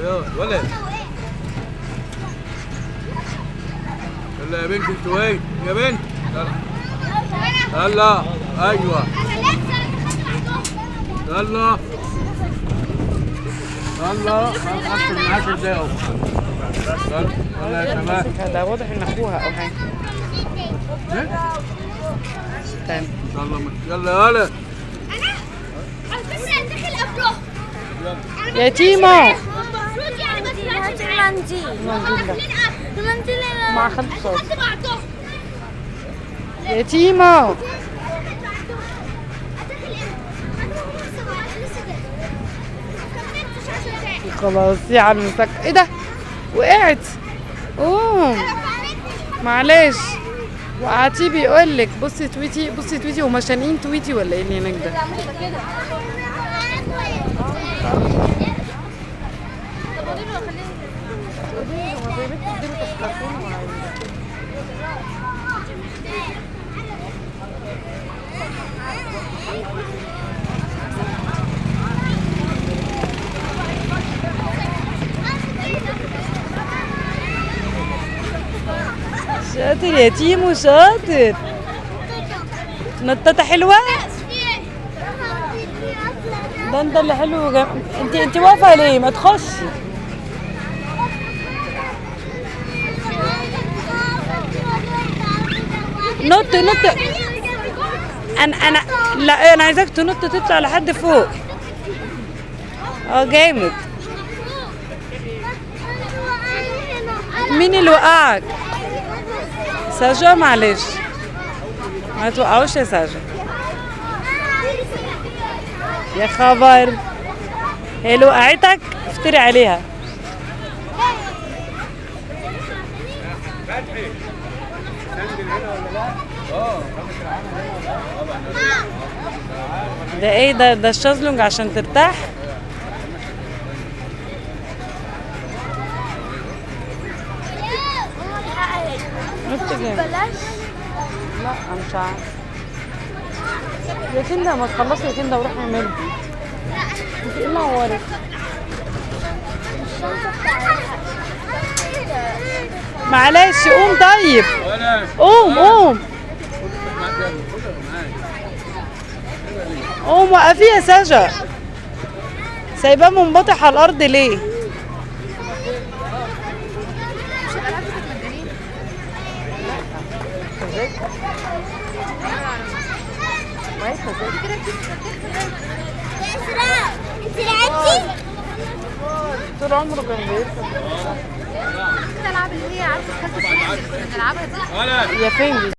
يلا ولا يلا يا بنت انت وين يا بنت يلا يلا ايوه يلا يلا هنقفل من 10 دقايق اهو يلا يا شباب ده واضح ان اخوها او حاجه. استنى يلا يلا يا تيمو المفروض يعني ما تطلعش المنديل المنديل مع خالتي صوت يا تيمو. خلاص يا على المسك. ايه ده وقعت. قوم معلش وقعتيه بيقول لك بصي تويتي بصي تويتي. هما شانقين تويتي ولا ايه اللي هناك ده؟ شاطر يا تيمو شاطر. نطاطة حلوة. ده انت اللي حلو انت واقفة ليه؟ ما تخشي. نط نط. انا لا انا عايزاك تنط تطلع لحد فوق. جامد. مين اللي وقعك؟ ساجا معلش ما توقعوش يا ساجا. يا خبر هي اللي وقعتك افتري عليها. ده ايه ده الشازلونج عشان ترتاح. نط جامد. بلاش لا مش عارف يا كندا. ما تخلصي يا كندا وروح اعملي. انت ايه اللي عورك؟ معلش قوم طيب قوم قوم قوم. وقفي يا ساجا. سايباه منبطح على الارض ليه؟ انت لعبتي؟ طول عمره كان بيركب. الالعاب اللي هي عارفه كنا بنلعبها دي. يا فين دي؟